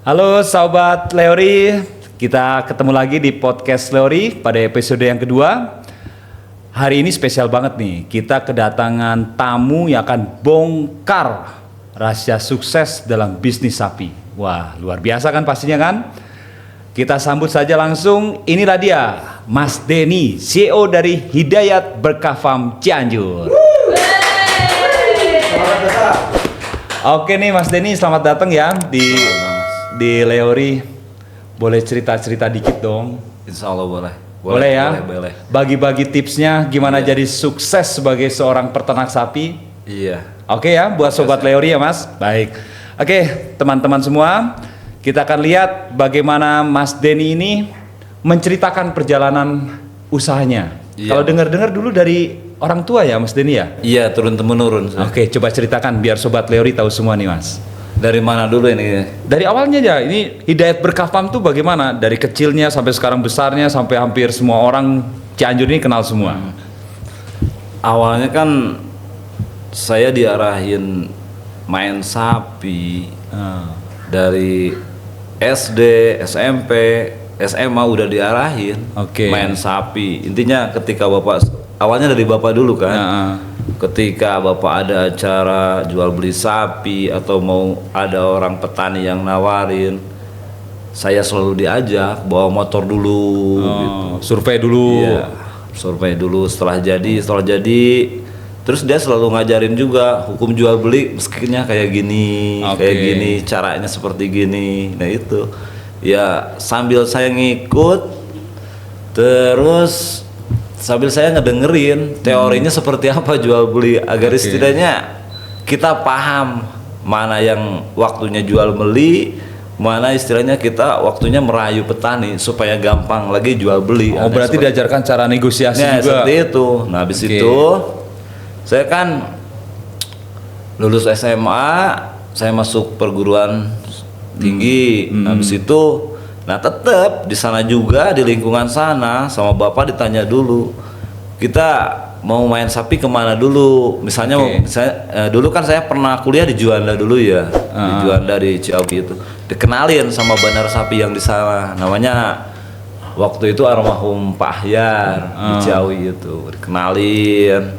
Halo sahabat Leori, kita ketemu lagi di podcast Leori pada episode yang kedua. Hari ini spesial banget nih, kita kedatangan tamu yang akan bongkar rahasia sukses dalam bisnis sapi. Wah, luar biasa kan pastinya kan? Kita sambut saja langsung, inilah dia Mas Denny, CEO dari Hidayat Berkah Farm Cianjur. Oke nih Mas Denny, selamat datang ya di Leori. Boleh cerita-cerita dikit dong? Insya Allah boleh. Boleh ya? Boleh. Bagi-bagi tipsnya gimana jadi sukses sebagai seorang peternak sapi. Iya. Oke ya, buat sobat Leori ya Mas. Baik. Oke, teman-teman semua, kita akan lihat bagaimana Mas Denny ini menceritakan perjalanan usahanya. Iya. Kalau dengar-dengar dulu dari orang tua ya Mas Denny ya? Iya, turun-temurun. Oke, coba ceritakan biar sobat Leori tahu semua nih Mas. Dari mana dulu ini? Dari awalnya aja, ini Hidayat Berkah Farm tuh bagaimana? Dari kecilnya sampai sekarang besarnya, sampai hampir semua orang Cianjur ini kenal semua. Awalnya kan saya diarahin main sapi dari SD, SMP, SMA udah diarahin Oke. main sapi. Intinya ketika awalnya dari bapak dulu kan. Ketika bapak ada acara jual beli sapi atau mau ada orang petani yang nawarin, saya selalu diajak bawa motor dulu, gitu. Survei dulu. Iya, survei dulu. Setelah jadi, terus dia selalu ngajarin juga hukum jual beli meskinya kayak gini, kayak gini, caranya seperti gini. Nah itu, ya sambil saya ngikut, terus sambil saya ngedengerin teorinya seperti apa jual beli agar setidaknya kita paham mana yang waktunya jual beli, mana istilahnya kita waktunya merayu petani supaya gampang lagi jual beli. Oh, berarti diajarkan cara negosiasi juga. Seperti itu. Nah, habis itu saya kan lulus SMA, saya masuk perguruan tinggi. Habis itu nah tetap di sana juga, di lingkungan sana sama bapak ditanya dulu, kita mau main sapi kemana dulu? Misalnya, dulu kan saya pernah kuliah di Juanda dulu ya, di Juanda di Ciawi itu, dikenalin sama bandar sapi yang di sana, namanya waktu itu almarhum Pak Hyar di Ciawi itu, dikenalin.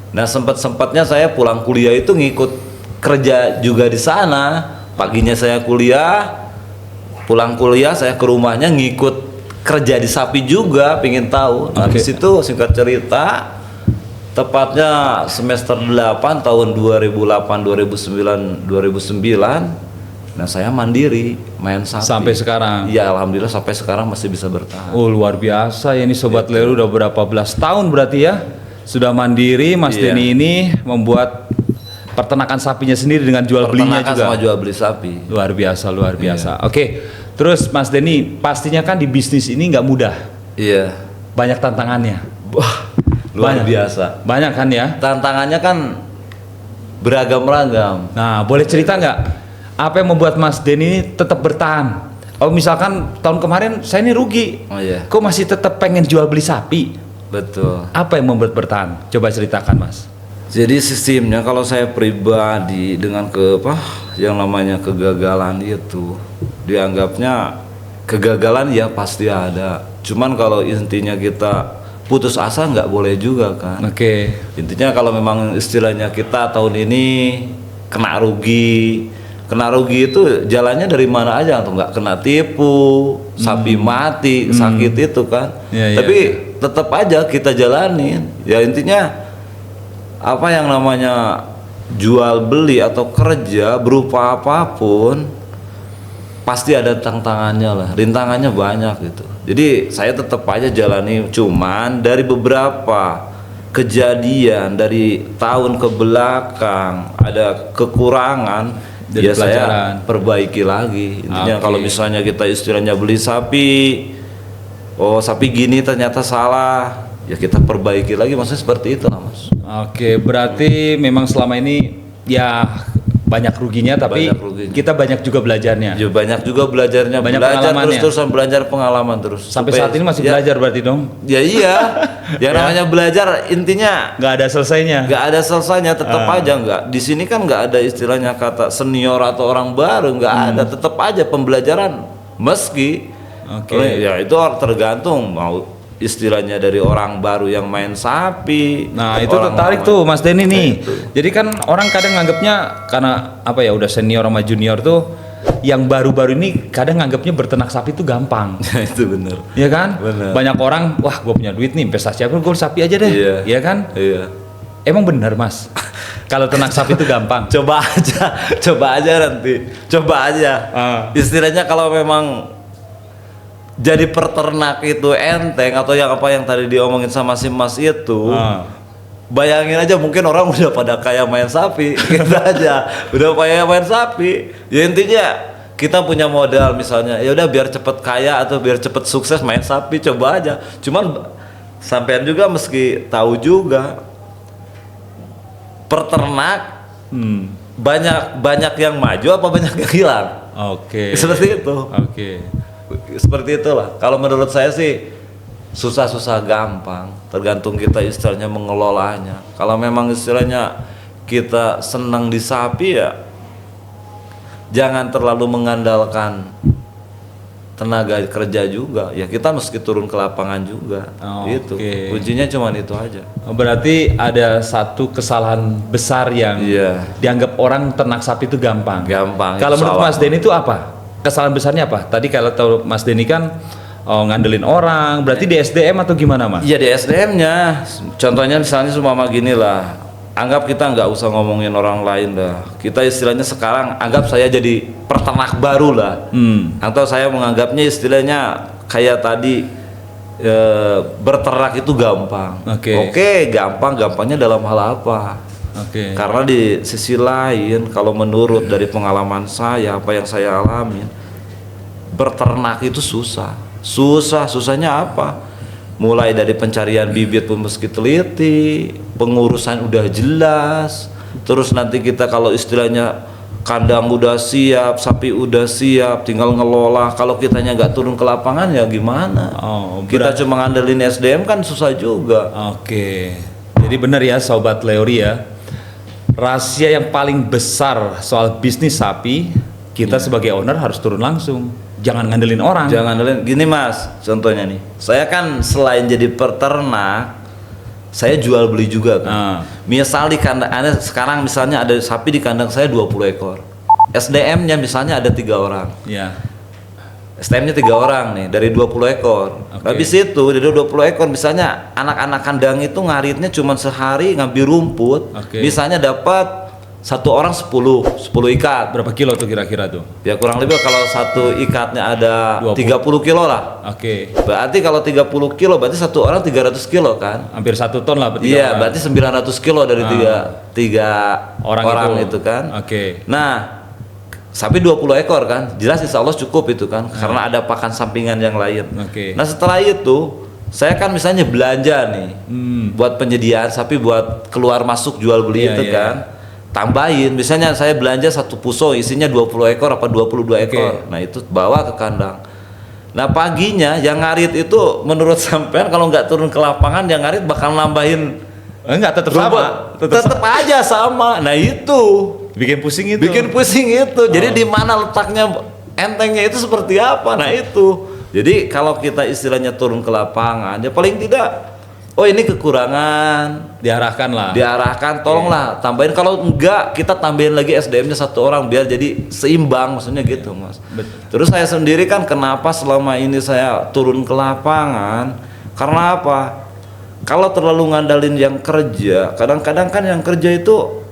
Nah sempat-sempatnya saya pulang kuliah itu ngikut kerja juga di sana, paginya saya kuliah. Pulang kuliah saya ke rumahnya ngikut kerja di sapi juga, pingin tahu. Nah, di situ singkat cerita, tepatnya semester 8 tahun 2008 2009, nah saya mandiri main sapi. Sampai sekarang. Iya, alhamdulillah sampai sekarang masih bisa bertahan. Oh, luar biasa ya ini sobat Leori, udah berapa belas tahun berarti ya sudah mandiri. Mas Denny ini membuat peternakan sapinya sendiri dengan jual belinya juga. Sama jual beli sapi. Luar biasa. Oke, terus Mas Denny, pastinya kan di bisnis ini nggak mudah. Iya. Banyak tantangannya. Wah, luar biasa. Banyak kan ya? Tantangannya kan beragam-ragam. Nah, boleh cerita nggak apa yang membuat Mas Denny ini tetap bertahan? Oh, misalkan tahun kemarin saya ini rugi. Oh iya. Kok masih tetap pengen jual beli sapi? Betul. Apa yang membuat bertahan? Coba ceritakan, Mas. Jadi sistemnya kalau saya pribadi dengan yang namanya kegagalan itu dianggapnya kegagalan ya pasti ada. Cuman kalau intinya kita putus asa nggak boleh juga kan. Intinya kalau memang istilahnya kita tahun ini kena rugi itu jalannya dari mana aja tuh, nggak kena tipu, sapi mati, sakit itu kan. Tapi tetap aja kita jalanin. Ya intinya apa yang namanya jual beli atau kerja berupa apapun pasti ada tantangannya lah, rintangannya banyak gitu. Jadi saya tetap aja jalani, cuman dari beberapa kejadian dari tahun ke belakang ada kekurangan, ya saya perbaiki lagi. Intinya kalau misalnya kita istilahnya beli sapi, oh sapi gini ternyata salah, ya kita perbaiki lagi, maksudnya seperti itu lah Mas. Oke, berarti memang selama ini ya banyak ruginya, tapi Banyak ruginya. kita banyak juga belajarnya. Ya, banyak juga belajarnya, Banyak belajar pengalamannya. terus-terusan, belajar pengalaman terus. Sampai Supaya- saat ini masih ya, belajar berarti dong? Ya iya, yang namanya belajar intinya Nggak ada selesainya. nggak ada selesainya, tetap aja nggak. Di sini kan nggak ada istilahnya kata senior atau orang baru, nggak ada. Tetap aja pembelajaran, meski Oke. ya itu tergantung mau istilahnya dari orang baru yang main sapi. Nah itu orang tertarik lama. tuh Mas Denny nih. Itu. Jadi kan orang kadang nganggapnya karena apa ya udah senior sama junior tuh, yang baru-baru ini kadang nganggapnya berternak sapi itu gampang. Itu bener. Iya kan? Bener. Banyak orang, wah gue punya duit nih investasi apa, gue sapi aja deh. Iya. Iya kan? Iya. Emang bener Mas? Kalau ternak sapi itu gampang. Coba aja nanti, coba aja. Istilahnya kalau memang jadi peternak itu enteng atau yang apa yang tadi diomongin sama si Mas itu, bayangin aja mungkin orang udah pada kayak main sapi, kita aja udah kayak main sapi. Ya intinya kita punya modal misalnya, ya udah biar cepet kaya atau biar cepet sukses main sapi, coba aja. Cuman sampean juga meski tahu juga peternak banyak yang maju apa banyak yang hilang. Oke. Seperti itu. Oke. Seperti itulah. Kalau menurut saya sih susah-susah gampang, tergantung kita istilahnya mengelolanya. Kalau memang istilahnya kita senang di sapi ya jangan terlalu mengandalkan tenaga kerja juga. Ya kita mesti turun ke lapangan juga. Gitu. Oke. Kuncinya cuma itu aja. Berarti ada satu kesalahan besar yang Iya. dianggap orang ternak sapi itu gampang. Gampang. Kalau itu menurut salah. Mas Denny itu apa? Kesalahan besarnya apa? Tadi kalau tahu Mas Denny kan ngandelin orang, berarti di SDM atau gimana Mas? Iya di SDM-nya. Contohnya misalnya seumpama gini lah. Anggap kita nggak usah ngomongin orang lain dah. Kita istilahnya sekarang anggap saya jadi peternak baru lah. Atau saya menganggapnya istilahnya kayak tadi berternak itu gampang. Oke. Gampangnya dalam hal apa? Oke. Karena di sisi lain kalau menurut dari pengalaman saya apa yang saya alamin, berternak itu susahnya apa? Mulai dari pencarian bibit pun meski teliti, pengurusan udah jelas, terus nanti kita kalau istilahnya kandang udah siap, sapi udah siap, tinggal ngelola. Kalau kitanya nggak turun ke lapangan ya gimana? Kita cuma ngandelin SDM kan susah juga. Oke. Jadi benar ya Sobat Leori ya. Rahasia yang paling besar soal bisnis sapi, kita sebagai owner harus turun langsung. Jangan ngandelin orang. Jangan ngandelin. Gini Mas, contohnya nih. Saya kan selain jadi peternak, saya jual beli juga kan. Misal di kandang Anda sekarang misalnya ada sapi di kandang saya 20 ekor. SDM-nya misalnya ada 3 orang. Ya. SDM-nya 3 orang nih dari 20 ekor. Habis itu dari 20 ekor misalnya anak-anak kandang itu ngaritnya cuma sehari ngambil rumput. Misalnya dapat satu orang 10 ikat. Berapa kilo tuh kira-kira tuh? Ya kurang lebih kalau satu ikatnya ada 30 kilo lah. Oke. Berarti kalau 30 kilo berarti satu orang 300 kilo kan? Hampir 1 ton lah berarti. Iya, berarti 900 kilo dari tiga orang itu kan. Oke. Nah, sapi 20 ekor kan, jelas insya Allah cukup itu kan, karena ada pakan sampingan yang lain. Nah setelah itu, saya kan misalnya belanja nih, buat penyediaan sapi buat keluar masuk jual beli itu kan, tambahin, misalnya saya belanja satu puso isinya 20 ekor apa 22 ekor, nah itu bawa ke kandang. Nah paginya yang ngarit itu menurut sampean kalau nggak turun ke lapangan yang ngarit bakal nambahin. Enggak, tetap sama. Tetap aja sama. Nah itu bikin pusing itu. Jadi di mana letaknya entengnya itu seperti apa? Nah itu. Jadi kalau kita istilahnya turun ke lapangan, ya paling tidak, oh ini kekurangan, diarahkan, tolonglah tambahin. Kalau enggak, kita tambahin lagi SDM-nya satu orang biar jadi seimbang, maksudnya gitu Mas. Terus saya sendiri kan kenapa selama ini saya turun ke lapangan? Karena apa? Kalau terlalu ngandalin yang kerja, kadang-kadang kan yang kerja itu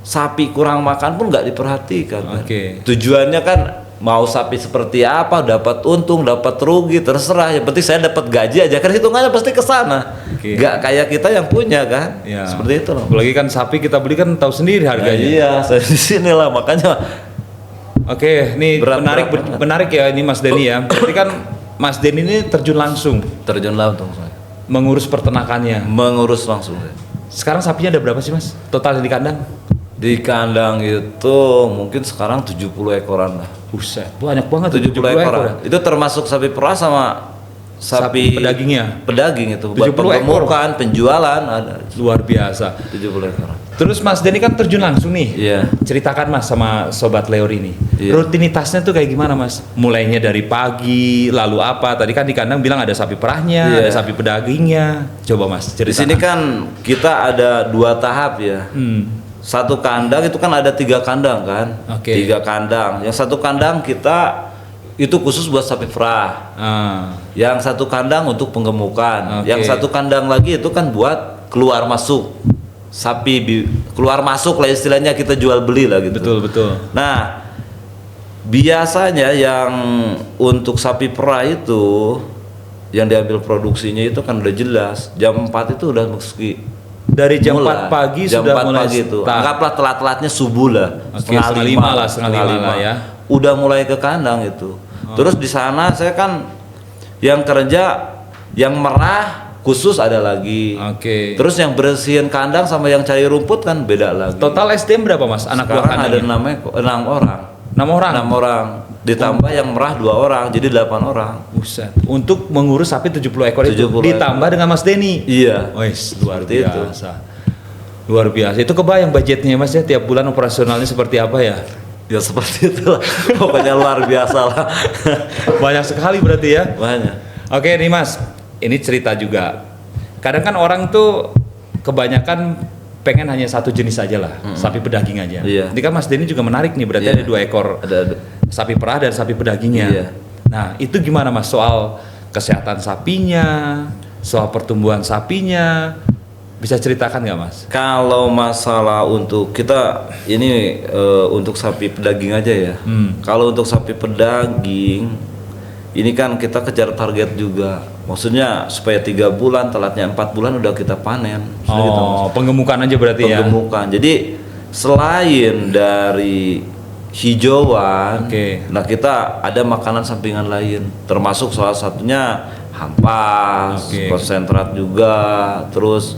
sapi kurang makan pun nggak diperhatikan kan? Tujuannya kan mau sapi seperti apa, dapat untung, dapat rugi, terserah. Yang penting saya dapat gaji aja, kan hitungannya pasti ke sana. Nggak kayak kita yang punya kan? Seperti itu loh. Apalagi kan sapi kita beli kan tahu sendiri harganya. Iya, saya di sini lah makanya. Oke, ini menarik ya ini Mas Denny ya. Berarti kan Mas Denny ini terjun langsung. Terjun langsung saya. Mengurus peternakannya. Mengurus langsung. Sekarang sapinya ada berapa sih Mas? Total di kandang? Di kandang itu mungkin sekarang 70 ekoran lah. Buset, banyak banget 70 ekoran. Itu termasuk sapi perah sama sapi pedagingnya. Pedaging itu buat 70 ekor. penggemukan, penjualan ada. Luar biasa. 70 ekoran. Terus Mas Denny kan terjun langsung nih. Iya. Ceritakan Mas sama Sobat Leori ini. Iya. Rutinitasnya tuh kayak gimana Mas? Mulainya dari pagi, lalu apa? Tadi kan di kandang bilang ada sapi perahnya, Iya. ada sapi pedagingnya. Coba Mas Di ceritakan. sini kan kita ada 2 tahap ya. Satu kandang itu kan ada 3 kandang kan. Oke. 3 kandang. Yang satu kandang kita itu khusus buat sapi perah. Yang satu kandang untuk penggemukan. Oke. Yang satu kandang lagi itu kan buat keluar masuk sapi keluar masuk lah istilahnya, kita jual beli lah gitu. Betul. Nah, biasanya yang untuk sapi perah itu yang diambil produksinya itu kan udah jelas jam 4 itu udah meski Dari jam mulai. 4 pagi jam sudah 4 mulai pagi itu. start. Anggaplah telat-telatnya subuh lah. Oke, setengah lima lah ya. Udah mulai ke kandang itu. Terus di sana saya kan yang kerja yang merah khusus ada lagi. Oke. Terus yang bersihin kandang sama yang cari rumput kan beda lagi. Total SDM berapa Mas? Anak buah Sekarang ada kandangnya? 6 orang. 6 orang. 6 orang. Ditambah yang merah 2 orang, jadi 8 orang. Buset. Untuk mengurus sapi 70 ekor itu 70 ditambah dengan Mas Denny. Iya. Wes, luar Seperti itu. biasa. Luar biasa. Itu kebayang budgetnya Mas ya, tiap bulan operasionalnya seperti apa ya? Ya seperti itulah. Pokoknya luar biasa lah. Banyak sekali berarti ya. Banyak. Oke nih Mas, ini cerita juga. Kadang kan orang tuh kebanyakan pengen hanya satu jenis aja lah, sapi pedaging aja. Iya. Ini kan Mas Denny juga menarik nih, berarti Iya. ada 2 ekor Ada. sapi perah dan sapi pedagingnya. Iya. Nah itu gimana Mas soal kesehatan sapinya, soal pertumbuhan sapinya, bisa ceritakan nggak Mas? Kalau masalah untuk kita ini untuk sapi pedaging aja ya. Kalau untuk sapi pedaging ini kan kita kejar target juga. Maksudnya supaya 3 bulan, telatnya 4 bulan udah kita panen. Sudah gitu, Mas. Penggemukan aja berarti ya. Penggemukan. Jadi selain dari hijauan, Oke. nah kita ada makanan sampingan lain, termasuk salah satunya hampas, Oke. konsentrat juga, terus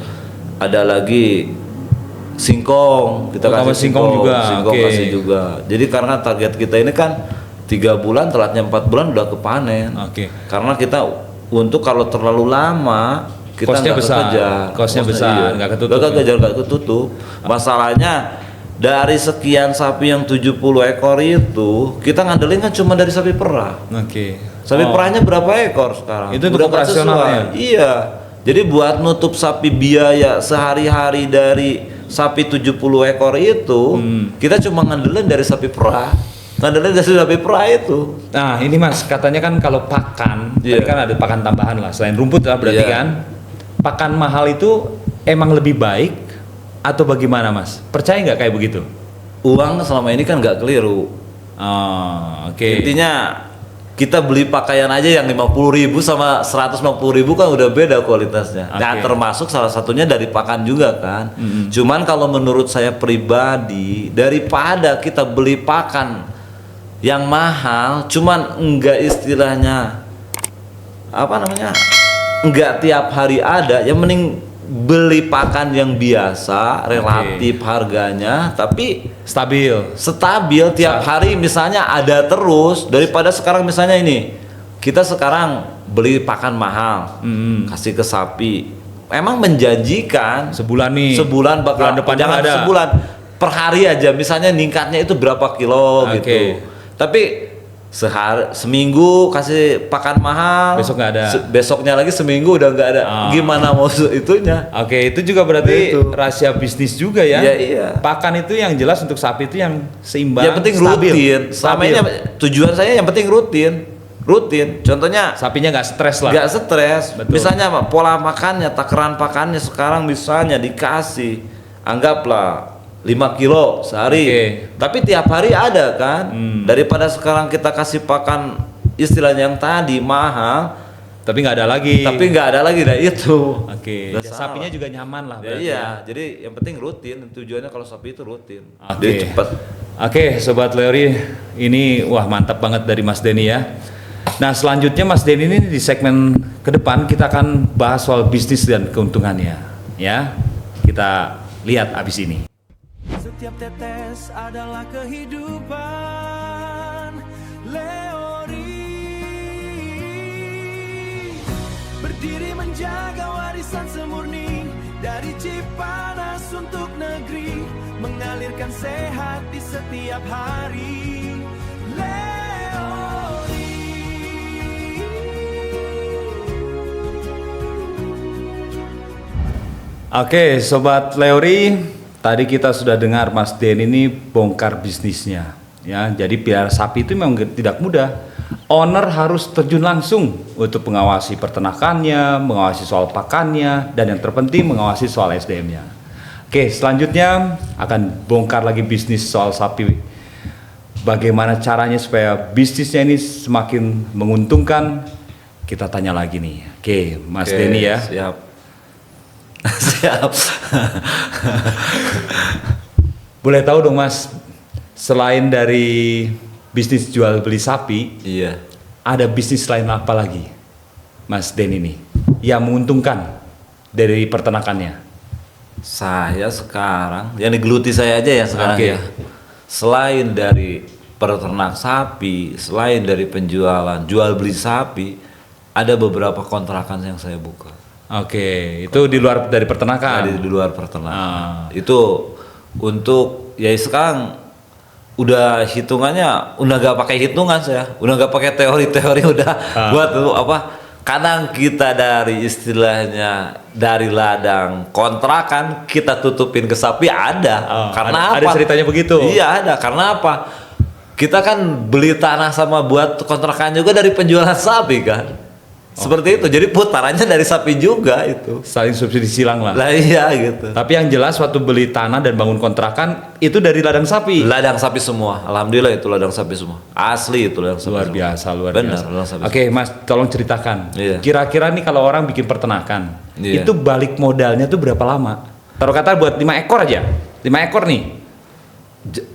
ada lagi singkong, kita tambah kasih singkong juga. singkong Oke. kasih juga. Jadi karena target kita ini kan 3 bulan, telatnya 4 bulan udah kepanen. Oke. Karena kita untuk kalau terlalu lama kita Kosnya nggak besar. kekejar. Kosnya besar, nggak ketutup. Nggak kekejar, nggak ketutup. Masalahnya dari sekian sapi yang 70 ekor itu kita ngandelin kan cuma dari sapi perah. Oke. Sapi perahnya berapa ekor sekarang? Itu untuk Udah nggak operasionalnya? sesuai. Iya. Jadi buat nutup sapi biaya sehari-hari dari sapi 70 ekor itu, kita cuma ngandelin dari sapi perah. Ngandelin dari sapi perah itu. Nah ini Mas, katanya kan kalau pakan, Iya. tadi kan ada pakan tambahan lah, selain rumput lah berarti Iya. kan. Pakan mahal itu emang lebih baik atau bagaimana Mas? Percaya nggak kayak begitu? Uang selama ini kan nggak keliru. Oh, oke. Intinya kita beli pakaian aja yang 50.000 sama 150.000 kan udah beda kualitasnya. Nah Oke. termasuk salah satunya dari pakan juga kan. Cuman kalau menurut saya pribadi, daripada kita beli pakan yang mahal, cuman enggak istilahnya apa namanya, enggak tiap hari ada, yang mending beli pakan yang biasa, relatif harganya, tapi Stabil. stabil tiap hari misalnya ada terus, daripada sekarang misalnya ini kita sekarang beli pakan mahal kasih ke sapi, emang menjanjikan Sebulan nih. sebulan bakal Bulan depannya jangan ada. sebulan, per hari aja misalnya ningkatnya itu berapa kilo Oke. gitu, tapi seminggu kasih pakan mahal, Besok nggak ada. besoknya lagi seminggu udah nggak ada, gimana mau itunya. Oke, itu juga berarti Itu. rahasia bisnis juga ya. Iya, iya. Pakan itu yang jelas untuk sapi itu yang seimbang. Yang penting stabil. rutin. Selama Stabil. ini tujuan saya yang penting rutin. Contohnya Sapinya nggak stres lah. nggak stres. Betul. Misalnya apa, pola makannya, takaran pakannya sekarang misalnya dikasih, anggaplah 5 kilo sehari. Oke. Tapi tiap hari ada kan. Daripada sekarang kita kasih pakan istilahnya yang tadi mahal, Tapi nggak ada lagi. tapi nggak ada lagi, nah itu. Oke. Udah Ya, salah. sapinya juga nyaman lah Ya, berarti. iya, ya. jadi yang penting rutin. Tujuannya kalau sapi itu rutin. Oke. Dia cepat. Oke, Sobat Leori, ini wah mantap banget dari Mas Denny ya. Nah selanjutnya Mas Denny ini di segmen ke depan kita akan bahas soal bisnis dan keuntungannya. Ya, kita lihat abis ini. setiap tetes adalah kehidupan. Leori berdiri menjaga warisan semurni dari Cipanas untuk negeri, mengalirkan sehat di setiap hari. Leori. Oke, Sobat Leori, tadi kita sudah dengar Mas Den ini bongkar bisnisnya. Ya, jadi pelihara sapi itu memang tidak mudah. Owner harus terjun langsung untuk mengawasi peternakannya, mengawasi soal pakannya, dan yang terpenting mengawasi soal SDM-nya. Oke, selanjutnya akan bongkar lagi bisnis soal sapi. Bagaimana caranya supaya bisnisnya ini semakin menguntungkan? Kita tanya lagi nih. Oke, Mas Denny ya. Siap. Siap. Boleh tahu dong Mas, selain dari bisnis jual beli sapi, Iya. ada bisnis lain apa lagi, Mas Den ini, yang menguntungkan dari peternakannya? Saya sekarang, yang digeluti saya aja ya sekarang Oke. ya. Selain dari peternak sapi, selain dari penjualan, jual beli sapi, ada beberapa kontrakan yang saya buka. Oke, itu di luar dari peternakan. Di luar peternakan. Itu untuk ya sekarang udah hitungannya udah gak pakai hitungan saya, udah gak pakai teori-teori, udah buat tuh apa? Kadang kita dari istilahnya dari ladang kontrakan kita tutupin ke sapi ada. Karena ada apa? ceritanya begitu. Iya ada. Karena apa? Kita kan beli tanah sama buat kontrakan juga dari penjualan sapi kan. Seperti itu. Jadi putarannya dari sapi juga itu. Saling subsidi silang lah. Lah iya gitu. Tapi yang jelas waktu beli tanah dan bangun kontrakan itu dari ladang sapi. Ladang sapi semua. Alhamdulillah itu ladang sapi semua. Asli itu ladang sapi. Luar semua. biasa, luar Benar, biasa. ladang sapi. Oke, Mas, tolong ceritakan. Iya. Kira-kira nih kalau orang bikin peternakan, Iya. itu balik modalnya tuh berapa lama? Taruh kata buat 5 ekor aja. 5 ekor nih.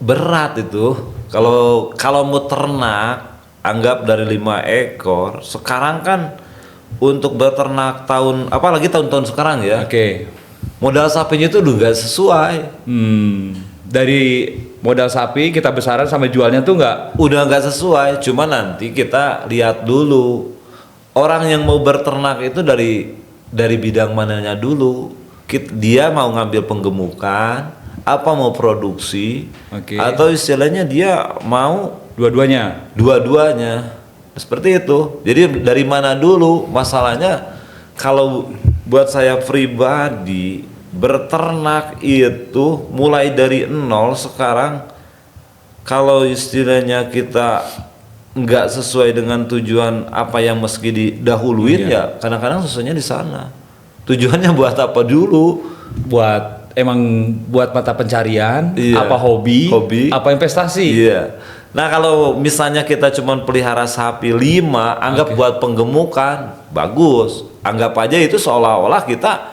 Berat itu. Kalau mau ternak, anggap dari 5 ekor. Sekarang kan untuk beternak apalagi tahun-tahun sekarang ya. Oke. Modal sapinya itu udah gak sesuai. Dari modal sapi kita besaran sampai jualnya tuh nggak. Udah nggak sesuai, cuma nanti kita lihat dulu orang yang mau berternak itu dari bidang mananya dulu. Dia mau ngambil penggemukan, apa mau produksi, Oke. atau istilahnya dia mau Dua-duanya. dua-duanya. Seperti itu. Jadi dari mana dulu masalahnya? Kalau buat saya pribadi berternak itu mulai dari nol sekarang. Kalau istilahnya kita nggak sesuai dengan tujuan apa yang meski didahuluin ya kadang-kadang sesuainya di sana. Tujuannya buat apa dulu? Buat mata pencarian, Iya. apa hobi, apa investasi. Iya. Nah kalau misalnya kita cuma pelihara sapi 5, anggap buat penggemukan, bagus. Anggap aja itu seolah-olah kita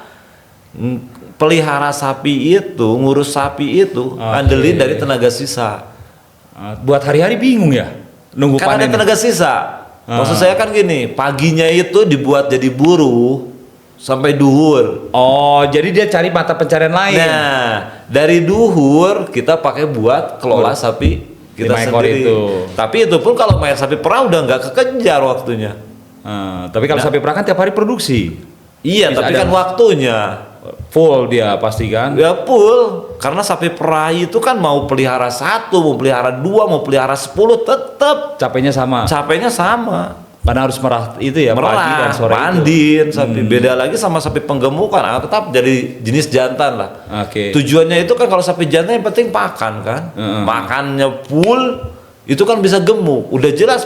pelihara sapi itu, ngurus sapi itu, andelin dari tenaga sisa. Buat hari-hari bingung ya, nunggu Kan ada panen. tenaga sisa. Maksud saya kan gini, paginya itu dibuat jadi buruh sampai duhur. Oh, jadi dia cari mata pencarian lain. Nah, dari duhur kita pakai buat kelola sapi kita 5 ekor sendiri. itu. Tapi itu pun kalau main sapi perah udah nggak kekejar waktunya. Tapi kalau sapi perah kan tiap hari produksi. Iya, Bisa tapi ada- kan waktunya. Full dia pasti kan. Ya full, karena sapi perah itu kan mau pelihara 1, mau pelihara 2, mau pelihara 10 tetap Capeknya sama. capeknya sama. Karena harus merah itu ya, pagi dan Merah, sore itu. mandin sapi. Beda lagi sama sapi penggemukan, tetap jadi jenis jantan lah. Oke. Tujuannya itu kan kalau sapi jantan yang penting pakan kan. Makannya full, itu kan bisa gemuk. Udah jelas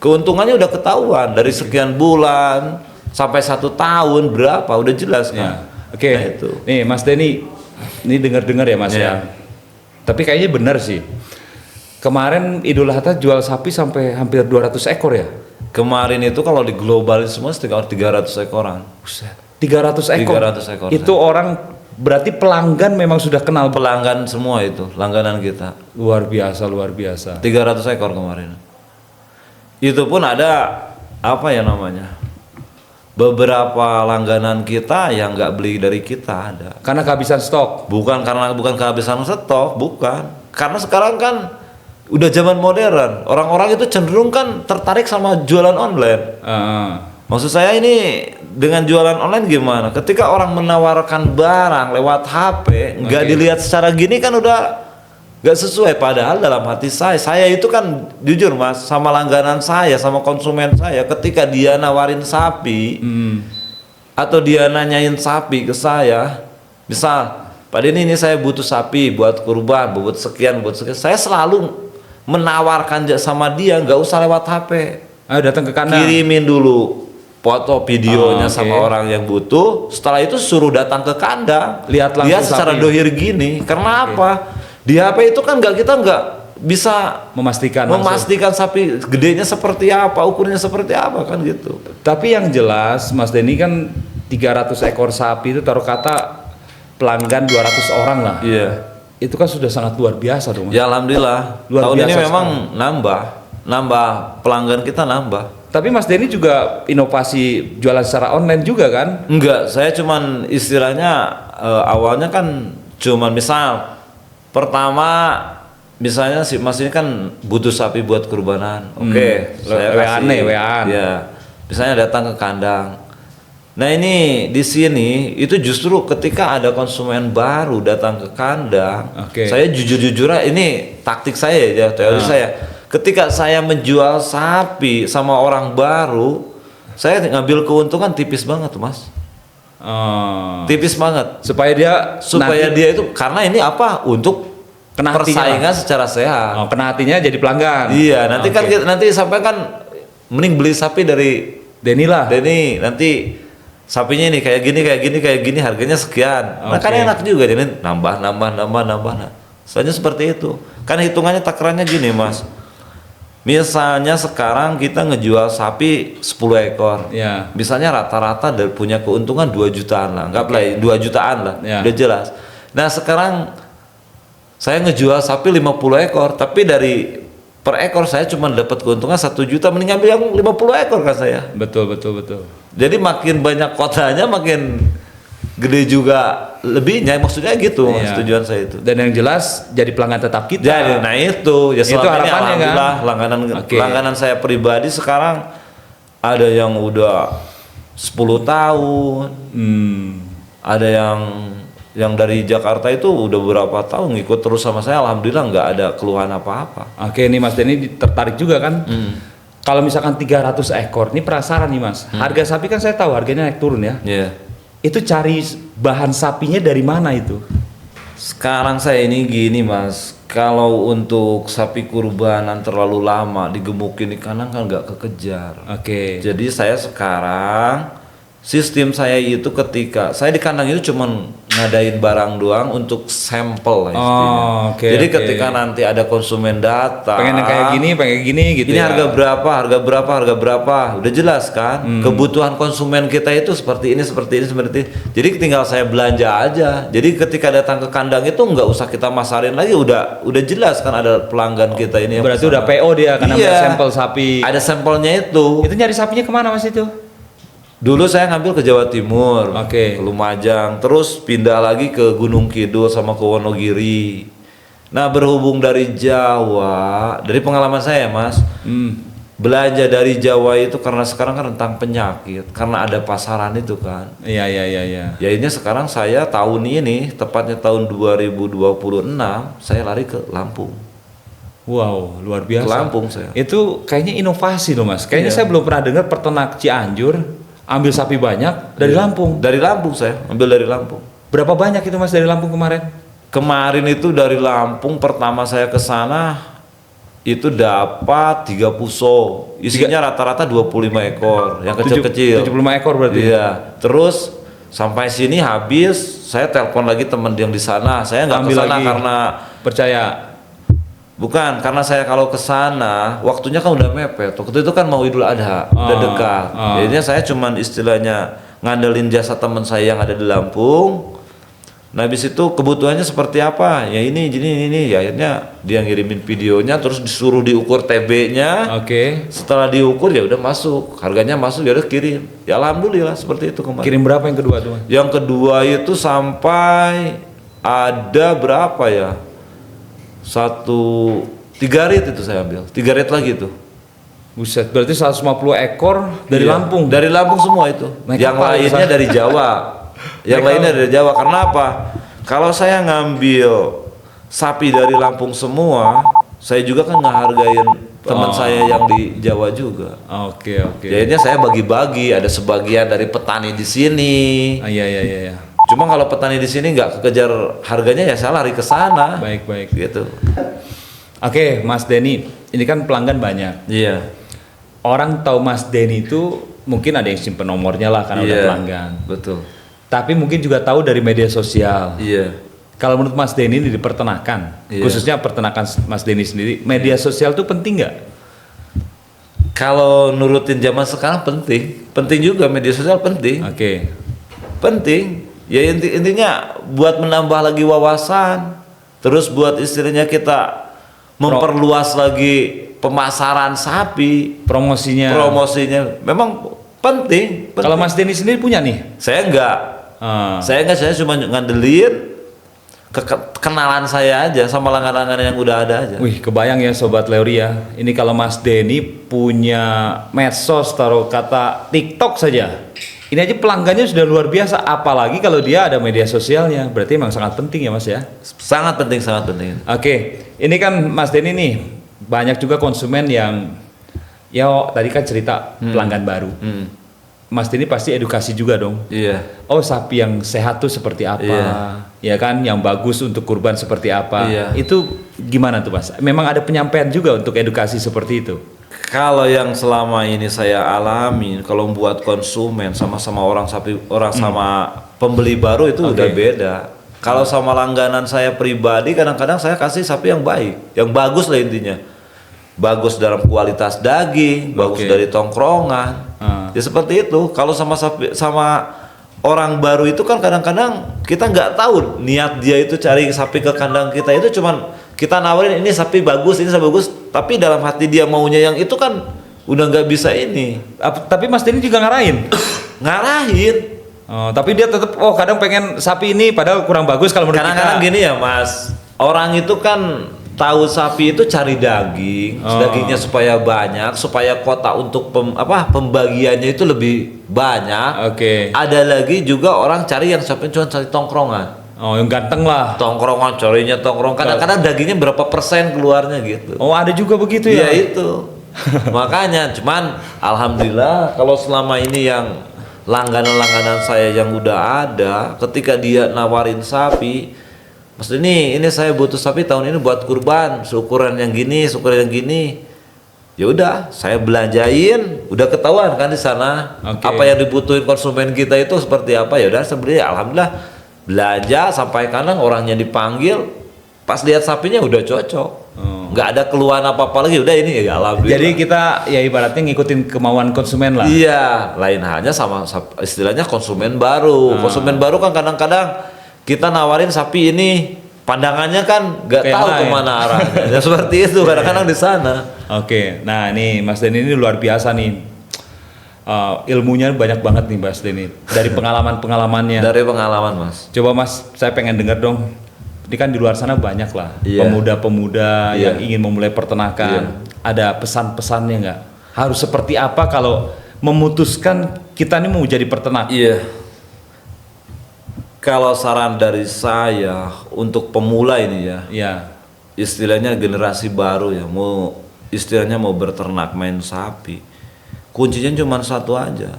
keuntungannya udah ketahuan dari sekian bulan sampai 1 tahun berapa udah jelas Ya. kan. Oke. Nah, itu. Nih Mas Denny, ini dengar-dengar ya Mas Iya. ya. Tapi kayaknya benar sih. Kemarin Idul Adha jual sapi sampai hampir 200 ekor ya. Kemarin itu kalau di globalin semua sekitar 300 ekoran. 300 ekor. 300 ekor. Itu orang berarti pelanggan memang sudah kenal. Pelanggan semua itu, langganan kita. Luar biasa, luar biasa. 300 ekor kemarin. Itu pun ada apa ya namanya? beberapa langganan kita yang nggak beli dari kita ada. Karena kehabisan stok. Bukan kehabisan stok, bukan. Karena sekarang kan udah zaman modern. Orang-orang itu cenderung kan tertarik sama jualan online. Maksud saya ini dengan jualan online gimana? Ketika orang menawarkan barang lewat HP, nggak dilihat secara gini kan udah nggak sesuai. Padahal dalam hati saya itu kan jujur Mas, sama langganan saya, sama konsumen saya, ketika dia nawarin sapi atau dia nanyain sapi ke saya, misal, Pak Denny ini saya butuh sapi buat kurban, buat sekian, saya selalu menawarkan sama dia nggak usah lewat HP. Ayo datang ke kandang. Kirimin dulu foto videonya sama orang yang butuh, setelah itu suruh datang ke kandang, lihat secara sapi. dohir gini. Karena apa? Di HP itu kan kita nggak bisa memastikan sapi gedenya seperti apa, ukurnya seperti apa kan gitu. Tapi yang jelas Mas Denny kan 300 ekor sapi itu taruh kata pelanggan 200 orang lah. Iya. Itu kan sudah sangat luar biasa dong. Ya alhamdulillah. Luar Tahun biasa ini memang sekali. nambah pelanggan kita nambah. Tapi Mas Denny juga inovasi jualan secara online juga kan? Enggak, saya cuman istilahnya awalnya kan cuman misal pertama misalnya si Mas ini kan butuh sapi buat kurbanan. Oke, saya kasih. WA-an. Ya. Misalnya datang ke kandang. Nah, ini di sini itu justru ketika ada konsumen baru datang ke kandang, saya jujur-jujuran ini taktik saya ya, teori saya. Ketika saya menjual sapi sama orang baru, saya ngambil keuntungan tipis banget, Mas. Tipis banget. Supaya dia itu karena ini apa? Untuk persaingan secara sehat. Kena hatinya jadi pelanggan. Iya, nanti kan nanti sampai kan mending beli sapi dari Denny lah. Denny, nanti sapinya ini kayak gini harganya sekian. Nah, kan enak juga jadi nambah. Soalnya seperti itu. Kan hitungannya takarannya gini, Mas. Misalnya sekarang kita ngejual sapi 10 ekor. Ya. Misalnya rata-rata punya keuntungan 2 jutaan lah. Enggak lah, 2 jutaan lah. Ya. Udah jelas. Nah, sekarang saya ngejual sapi 50 ekor, tapi dari per ekor saya cuma dapat keuntungan 1 juta, mending ambil yang 50 ekor kan saya. Betul. Jadi makin banyak kotanya makin gede juga lebihnya, maksudnya gitu. Mas, tujuan saya itu. Dan yang jelas jadi pelanggan tetap kita. Jadi, nah itu ya selama itu ini alhamdulillah kan? langganan saya pribadi sekarang ada yang udah 10 tahun. Ada yang dari Jakarta itu udah berapa tahun ngikut terus sama saya, alhamdulillah nggak ada keluhan apa-apa. Oke, nih Mas Denny tertarik juga kan? Kalau misalkan 300 ekor, ini penasaran nih Mas. Harga sapi kan saya tahu harganya naik turun ya. Iya. Itu cari bahan sapinya dari mana itu? Sekarang saya ini gini Mas, kalau untuk sapi kurbanan terlalu lama digemukin di kandang kan nggak kekejar. Oke. Jadi saya sekarang sistem saya itu ketika saya di kandang itu cuman ngadain barang doang untuk sampel lah istilahnya. Jadi ketika nanti ada konsumen datang, pengen yang kayak gini gitu. Ini ya. harga berapa, udah jelas kan? Kebutuhan konsumen kita itu seperti ini. Jadi tinggal saya belanja aja. Jadi ketika datang ke kandang itu nggak usah kita masarin lagi, udah jelas kan ada pelanggan kita ini. Berarti udah PO dia karena ada sampel sapi. Ada sampelnya itu. Itu nyari sapinya kemana Mas itu? Dulu saya ngambil ke Jawa Timur, ke Lumajang, terus pindah lagi ke Gunung Kidul sama ke Wonogiri. Nah, berhubung dari Jawa, dari pengalaman saya Mas, belanja dari Jawa itu karena sekarang kan rentang penyakit, karena ada pasaran itu kan. Iya. Ya ini sekarang saya tahun ini, tepatnya tahun 2026, saya lari ke Lampung. Wow, luar biasa. Ke Lampung saya. Itu kayaknya inovasi loh Mas. Kayaknya saya belum pernah dengar peternak Cianjur ambil sapi banyak dari Lampung. Dari Lampung saya, ambil dari Lampung. Berapa banyak itu Mas dari Lampung kemarin? Kemarin itu dari Lampung pertama saya ke sana itu dapat 3 puso. Isinya rata-rata 25 ekor, yang kecil-kecil. 75 ekor berarti. Iya. Terus sampai sini habis, saya telepon lagi teman yang di sana. Saya nggak ke sana karena percaya. Bukan, karena saya kalau ke sana waktunya kan udah mepet. Waktu itu kan mau Idul Adha, udah dekat. Jadinya saya cuman istilahnya ngandelin jasa teman saya yang ada di Lampung. Nah habis itu kebutuhannya seperti apa? Ya ini, ya akhirnya dia ngirimin videonya, terus disuruh diukur TB-nya. Oke. Setelah diukur ya udah masuk, harganya masuk ya udah kirim. Ya alhamdulillah seperti itu kemarin. Kirim berapa yang kedua tuh? Yang kedua itu sampai ada berapa ya? 3 rit itu saya ambil, 3 rit lagi tuh. Buset, berarti 150 ekor dari Iya, Lampung. Dari Lampung semua itu. Naik Yang kapal lainnya kesana. dari Jawa. Yang Naik lainnya dari Jawa. Karena apa? Kalau saya ngambil sapi dari Lampung semua, saya juga kan ngehargain teman saya yang di Jawa juga. Oke. Jadinya saya bagi-bagi, ada sebagian dari petani di sini. Iya. Cuma kalau petani di sini nggak kekejar harganya ya saya lari ke sana. Baik. Gitu. Oke, Mas Denny, ini kan pelanggan banyak. Iya. Orang tahu Mas Denny itu mungkin ada yang simpen nomornya lah karena udah Iya, pelanggan. betul. Tapi mungkin juga tahu dari media sosial. Iya. Kalau menurut Mas Denny di peternakan, Iya. khususnya peternakan Mas Denny sendiri, media sosial itu penting nggak? Kalau nurutin zaman sekarang penting juga media sosial penting. Oke. Penting. Ya intinya buat menambah lagi wawasan, terus buat istilahnya kita memperluas lagi pemasaran sapi, Promosinya. memang penting. Kalau Mas Denny sendiri punya nih? Saya enggak. Ah. Saya cuma ngandelin kenalan saya aja sama langganan yang udah ada aja. Wih, kebayang ya Sobat Leori ya. Ini kalau Mas Denny punya medsos, taruh kata TikTok saja. Ini aja pelanggannya sudah luar biasa, apalagi kalau dia ada media sosialnya. Berarti memang sangat penting ya Mas ya. Sangat penting. Oke, ini kan Mas Denny nih banyak juga konsumen yang ya tadi kan cerita pelanggan baru. Mas Denny pasti edukasi juga dong. Iya. Oh, sapi yang sehat tuh seperti apa? Iya. Ya kan, yang bagus untuk kurban seperti apa? Iya. Itu gimana tuh Mas? Memang ada penyampaian juga untuk edukasi seperti itu. Kalau yang selama ini saya alami, kalau buat konsumen sama orang sama pembeli baru itu udah beda. Kalau sama langganan saya pribadi, kadang-kadang saya kasih sapi yang baik, yang bagus lah intinya. Bagus dalam kualitas daging, bagus dari tongkrongan. Ya seperti itu. Kalau sama orang baru itu kan kadang-kadang kita nggak tahu niat dia itu cari sapi ke kandang kita itu cuman kita nawarin ini sapi bagus, tapi dalam hati dia maunya yang itu kan udah nggak bisa ini. Tapi Mas Denny juga ngarahin. Ngarahin. Oh, tapi dia tetap kadang pengen sapi ini padahal kurang bagus kalau menurut Kadang-kadang kita. gini ya Mas, orang itu kan tahu sapi itu cari daging, dagingnya supaya banyak, supaya kota untuk pembagiannya itu lebih banyak. Oke. Ada lagi juga orang cari yang sapi cuma cari tongkrongan. Oh, yang ganteng lah. Tongkrongan, carinya tongkrong. Kadang-kadang dagingnya berapa persen keluarnya gitu. Oh, ada juga begitu ya? Iya itu. Makanya, cuman alhamdulillah kalau selama ini yang langganan-langganan saya yang udah ada, ketika dia nawarin sapi, Mas ini saya butuh sapi tahun ini buat kurban, seukuran yang gini. Ya udah, saya belanjain, udah ketahuan kan di sana. Oke. Apa yang dibutuhin konsumen kita itu seperti apa, ya udah sebenarnya alhamdulillah belanja sampai kanan orangnya dipanggil, pas lihat sapinya udah cocok. Nggak ada keluhan apa-apa lagi, udah ini ya alhamdulillah. Jadi kita ya ibaratnya ngikutin kemauan konsumen lah. Iya, lain halnya sama istilahnya konsumen baru. Konsumen baru kan kadang-kadang kita nawarin sapi ini pandangannya kan nggak Kayak tahu lain. kemana arahnya. Ya seperti itu kadang-kadang di sana. Oke, nah ini Mas Denny ini luar biasa nih. Ilmunya banyak banget nih Mas Denny. Dari pengalaman-pengalamannya. Dari pengalaman Mas. Coba Mas, saya pengen dengar dong. Ini kan di luar sana banyak lah Iya. pemuda-pemuda Iya. yang ingin memulai peternakan. Ada pesan-pesannya nggak? Harus seperti apa kalau memutuskan kita ini mau jadi peternak? Iya. Kalau saran dari saya untuk pemula ini ya, Iya. istilahnya generasi baru ya, istilahnya mau berternak main sapi. Kuncinya cuma satu aja.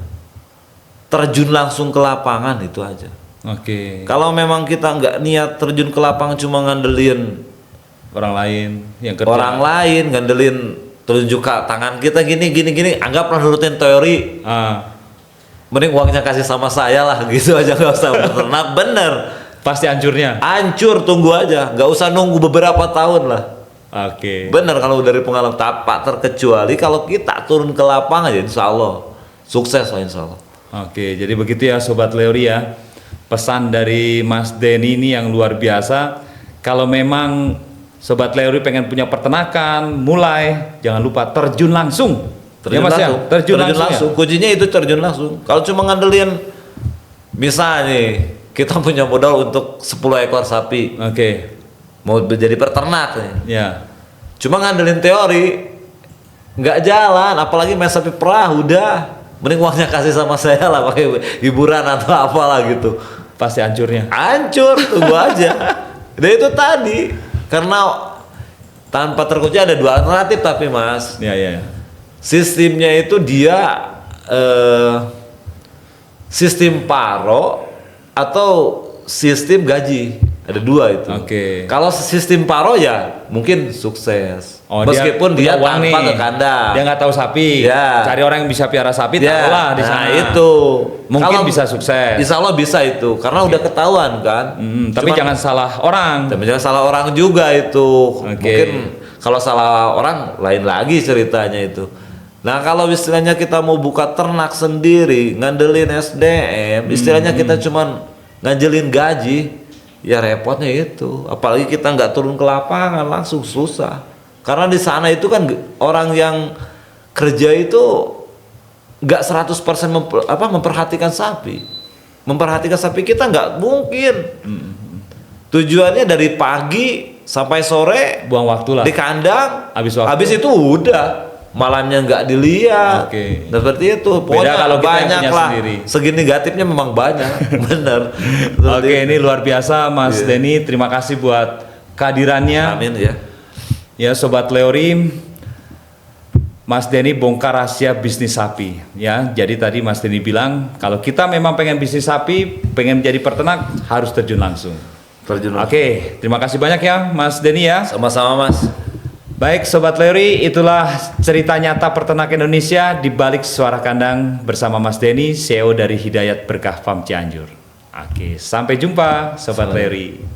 Terjun langsung ke lapangan itu aja. Oke. Kalau memang kita nggak niat terjun ke lapangan cuma ngandelin Orang lain yang kerja. orang lain, ngandelin tunjuk ke tangan kita gini, anggaplah nurutin teori. Mending uangnya kasih sama saya lah, gitu aja, nggak usah beternak. Bener, Pasti hancurnya. hancur, tunggu aja, nggak usah nunggu beberapa tahun lah. Oke. Bener kalau dari pengalaman tapak, terkecuali kalau kita turun ke lapangan ya insya Allah sukses lah insya Allah. Oke, jadi begitu ya Sobat Leori ya. pesan dari Mas Denny ini yang luar biasa. Kalau memang Sobat Leori pengen punya peternakan, mulai jangan lupa terjun langsung. Terjun Mas, langsung. ya? Terjun langsung. Ya? Kuncinya itu terjun langsung. Kalau cuma ngandelin, misalnya nih, kita punya modal untuk 10 ekor sapi. Oke. Mau menjadi peternak nih. Ya. Cuma ngandelin teori, nggak jalan. Apalagi main sapi perah, udah. Mending uangnya kasih sama saya lah, pakai hiburan atau apalah gitu. Pasti hancurnya. Hancur, tunggu aja. Dan itu tadi, karena tanpa terkunci ada 2 alternatif tapi Mas. Ya, ya. Sistemnya itu dia sistem paro atau sistem gaji. Ada 2 itu. Oke. Kalau sistem paro ya mungkin sukses. Oh, meskipun dia uang tanpa nih. ke kandang. Dia nggak tahu sapi. Ya. Cari orang yang bisa piara sapi, Ya, taruhlah di nah sana. itu Mungkin Kalau- bisa sukses. Insya Allah bisa itu, karena udah ketahuan kan. Tapi Cuman- jangan salah orang. tapi jangan salah orang juga itu. Oke. Mungkin kalau salah orang lain lagi ceritanya itu. Nah kalau istilahnya kita mau buka ternak sendiri, ngandelin SDM, istilahnya kita cuman ngandelin gaji, ya repotnya itu. Apalagi kita nggak turun ke lapangan langsung susah. Karena di sana itu kan orang yang kerja itu nggak 100% memperhatikan sapi. Memperhatikan sapi kita nggak mungkin. Tujuannya dari pagi sampai sore Buang waktu lah. di kandang, Habis waktu. habis itu udah malamnya nggak dilihat. Oke. Seperti itu. Beda Pokoknya kalau kita yang banyak punya lah. sendiri. Segi negatifnya memang banyak, bener. Seperti Oke, itu. ini luar biasa Mas Iya. Denny. Terima kasih buat kehadirannya. Amin ya. Ya Sobat Leori, Mas Denny bongkar rahasia bisnis sapi. Ya, jadi tadi Mas Denny bilang kalau kita memang pengen bisnis sapi, pengen menjadi peternak, harus terjun langsung. Terjun. Oke, terima kasih banyak ya Mas Denny ya. Sama-sama Mas. Baik Sobat Leori, itulah cerita nyata peternak Indonesia di balik suara kandang bersama Mas Denny, CEO dari Hidayat Berkah Farm Cianjur. Oke, sampai jumpa Sobat Leori.